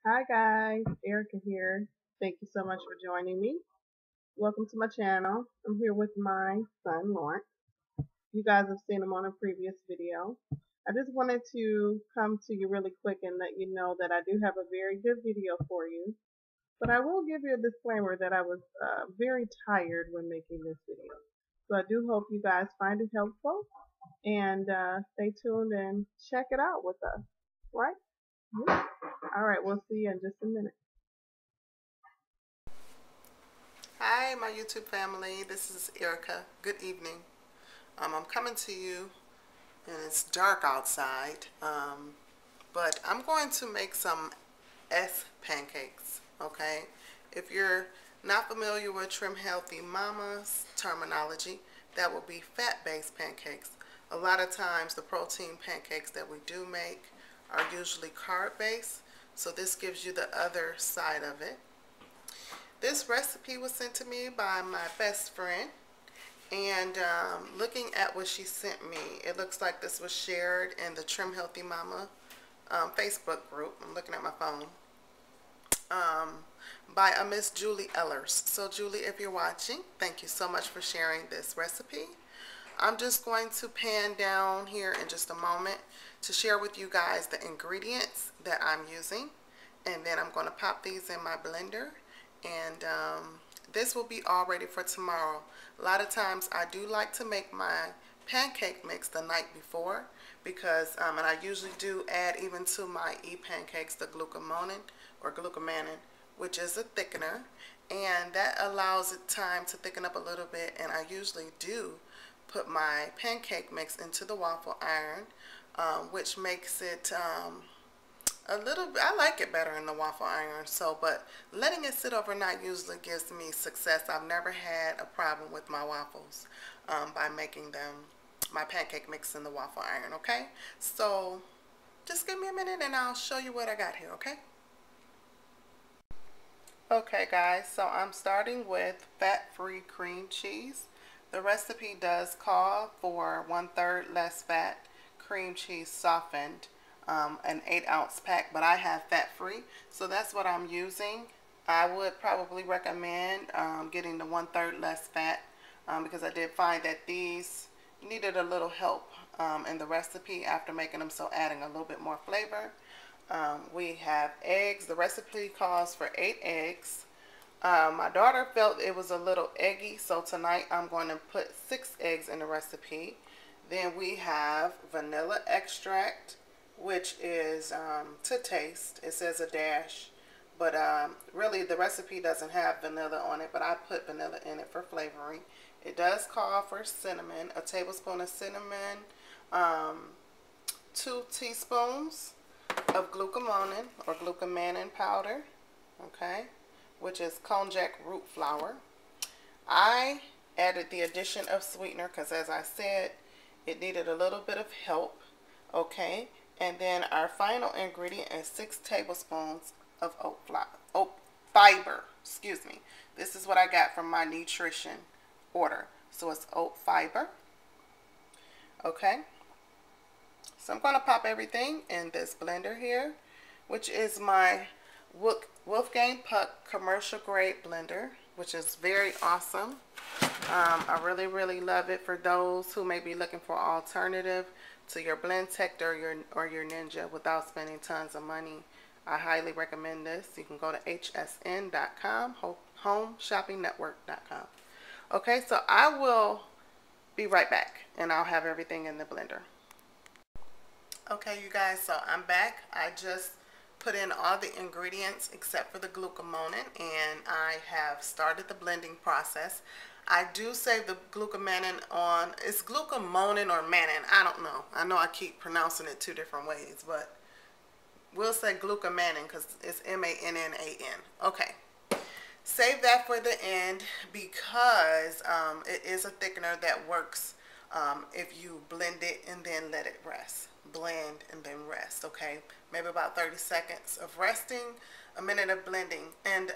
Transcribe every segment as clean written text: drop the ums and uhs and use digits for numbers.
Hi guys, Erica here. Thank you so much for joining me. Welcome to my channel. I'm here with my son Lawrence. You guys have seen him on a previous video. I just wanted to come to you really quick and let you know that I do have a very good video for you. But I will give you a disclaimer that I was very tired when making this video. So I do hope you guys find it helpful and stay tuned and check it out with us. Right? Yeah. All right, we'll see you in just a minute. Hi, my YouTube family. This is Erica. Good evening. I'm coming to you, and it's dark outside, but I'm going to make some pancakes, okay? If you're not familiar with Trim Healthy Mama's terminology, that will be fat-based pancakes. A lot of times, the protein pancakes that we do make are usually carb-based, so this gives you the other side of it. This recipe was sent to me by my best friend, and looking at what she sent me, it looks like this was shared in the Trim Healthy Mama Facebook group. I'm looking at my phone. By a Miss Julie Ellers. So Julie, if you're watching, thank you so much for sharing this recipe. I'm just going to pan down here in just a moment to share with you guys the ingredients that I'm using, and then I'm going to pop these in my blender, and this will be all ready for tomorrow. A lot of times I do like to make my pancake mix the night before because, and I usually do add even to my pancakes the glucomannan or glucomannan, which is a thickener, and that allows it time to thicken up a little bit, and I usually do put my pancake mix into the waffle iron, which makes it a little bit, I like it better in the waffle iron. So, but letting it sit overnight usually gives me success. I've never had a problem with my waffles by making them, my pancake mix in the waffle iron, okay? So, just give me a minute and I'll show you what I got here, okay? Okay guys, so I'm starting with fat-free cream cheese. The recipe does call for 1/3 less fat cream cheese softened, an 8-ounce pack, but I have fat-free, so that's what I'm using. I would probably recommend getting the 1/3 less fat because I did find that these needed a little help in the recipe after making them, so adding a little bit more flavor. We have eggs. The recipe calls for 8 eggs. My daughter felt it was a little eggy, so tonight I'm going to put 6 eggs in the recipe. Then we have vanilla extract, which is to taste. It says a dash, but really the recipe doesn't have vanilla on it, but I put vanilla in it for flavoring. It does call for cinnamon, a tablespoon of cinnamon, 2 teaspoons of glucomannan or glucomannan powder, okay, which is konjac root flour. I added the addition of sweetener because, as I said, it needed a little bit of help, okay. And then our final ingredient is 6 tablespoons of oat fiber. Excuse me. This is what I got from my nutrition order. So it's oat fiber, okay. So I'm going to pop everything in this blender here, which is my Wolfgang Puck commercial grade blender, which is very awesome. I really love it for those who may be looking for an alternative to your Blendtec or your Ninja without spending tons of money. I highly recommend this. You can go to hsn.com, homeshoppingnetwork.com. Okay, so I will be right back and I'll have everything in the blender. Okay, you guys, so I'm back. I just put in all the ingredients except for the glucomannan, and I have started the blending process. I do save the glucomannan on, it's glucomannan or mannan, I don't know. I know I keep pronouncing it 2 different ways, but we'll say glucomannan because it's M-A-N-N-A-N. Okay. Save that for the end because it is a thickener that works if you blend it and then let it rest. Blend and then rest, okay? Maybe about 30 seconds of resting, a minute of blending. And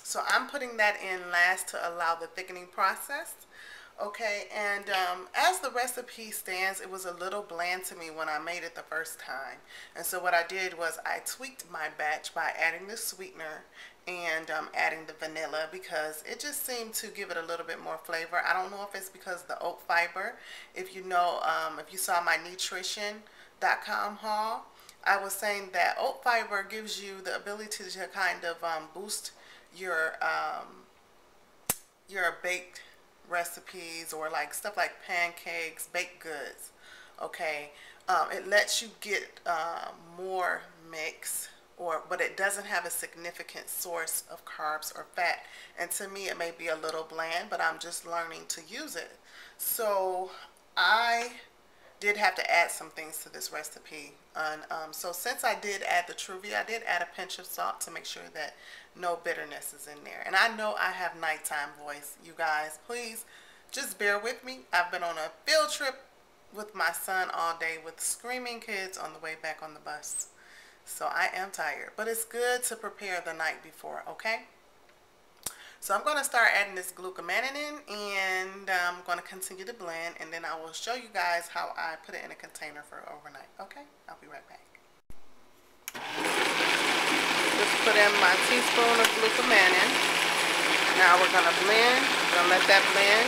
so I'm putting that in last to allow the thickening process. Okay, and as the recipe stands, it was a little bland to me when I made it the first time. And so what I did was I tweaked my batch by adding the sweetener and adding the vanilla, because it just seemed to give it a little bit more flavor. I don't know if it's because of the oat fiber. If you know, if you saw my nutrition.com haul, I was saying that oat fiber gives you the ability to kind of boost your baked recipes, or like stuff like pancakes, baked goods. Okay, it lets you get more mix, but it doesn't have a significant source of carbs or fat. And to me, it may be a little bland, but I'm just learning to use it. So I did have to add some things to this recipe. And so since I did add the Truvia, I did add a pinch of salt to make sure that no bitterness is in there. And I know I have nighttime voice, you guys. Please just bear with me. I've been on a field trip with my son all day with screaming kids on the way back on the bus. So I am tired, but it's good to prepare the night before, okay? So I'm going to start adding this glucomannan in, and I'm going to continue to blend, and then I will show you guys how I put it in a container for overnight. Okay, I'll be right back. Just put in my teaspoon of glucomannan. Now we're going to blend. I'm going to let that blend,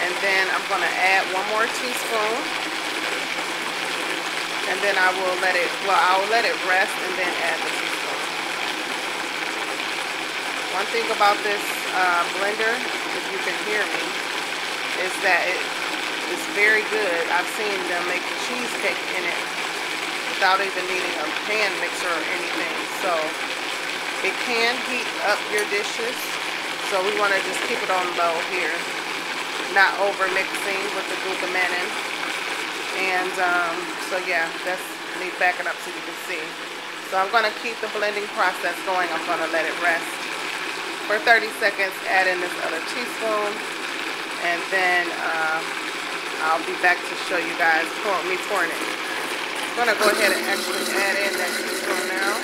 and then I'm going to add one more teaspoon, and then I will let it, I'll let it rest and then add the teaspoon. One thing about this blender, if you can hear me, is that it is very good. I've seen them make cheesecake in it without even needing a pan mixer or anything. So it can heat up your dishes. So we want to just keep it on low here, not over mixing with the glucomannan. And so yeah, that's me backing up so you can see. So I'm going to keep the blending process going. I'm going to let it rest for 30 seconds, add in this other teaspoon, and then I'll be back to show you guys pouring it. I'm going to go ahead and actually add in that teaspoon now.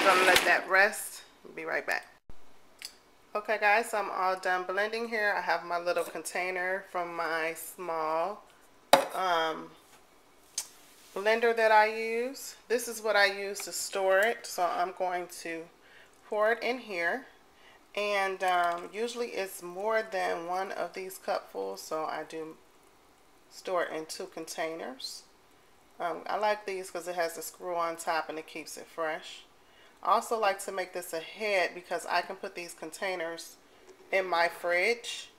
I'm going to let that rest. I'll be right back. Okay guys, so I'm all done blending here. I have my little container from my small blender that I use. This is what I use to store it. So I'm going to pour it in here. And usually it's more than one of these cupfuls, so I do store it in 2 containers. I like these because it has a screw on top and it keeps it fresh. I also like to make this ahead because I can put these containers in my fridge.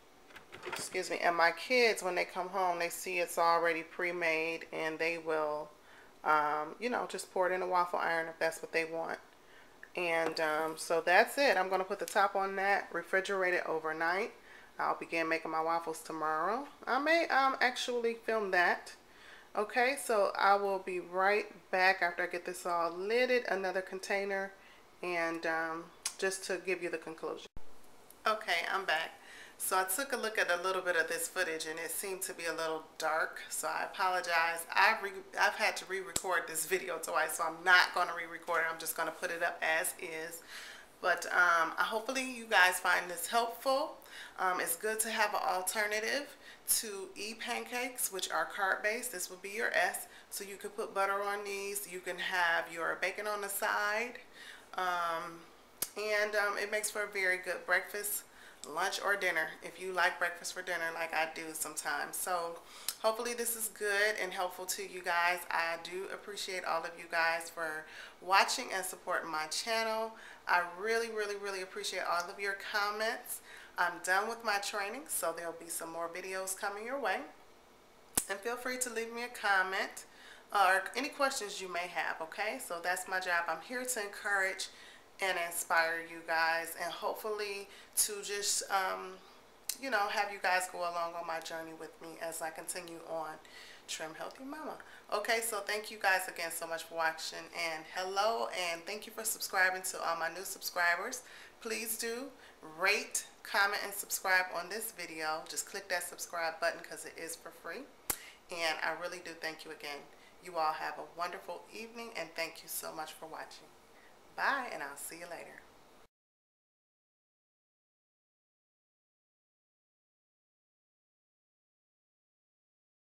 Excuse me. And my kids, when they come home, they see it's already pre-made, and they will, you know, just pour it in a waffle iron if that's what they want. And so that's it. I'm going to put the top on that, refrigerate it overnight. I'll begin making my waffles tomorrow. I may actually film that. Okay, so I will be right back after I get this all lidded, another container, and just to give you the conclusion. Okay, I'm back. So I took a look at a little bit of this footage, and it seemed to be a little dark, so I apologize. I've had to re-record this video twice, so I'm not going to re-record it. I'm just going to put it up as is. But hopefully you guys find this helpful. It's good to have an alternative to pancakes, which are carb-based. This would be your S. So you could put butter on these. You can have your bacon on the side. It makes for a very good breakfast, lunch, or dinner if you like breakfast for dinner like I do sometimes. So hopefully this is good and helpful to you guys. I do appreciate all of you guys for watching and supporting my channel. I really, really, really appreciate all of your comments. I'm done with my training, so there'll be some more videos coming your way. And feel free to leave me a comment or any questions you may have, okay? So that's my job. I'm here to encourage and inspire you guys, and hopefully to just, you know, have you guys go along on my journey with me as I continue on Trim Healthy Mama. Okay, so thank you guys again so much for watching, and hello, and thank you for subscribing to all my new subscribers. Please do rate, comment, and subscribe on this video. Just click that subscribe button because it is for free, and I really do thank you again. You all have a wonderful evening, and thank you so much for watching. Bye, and I'll see you later.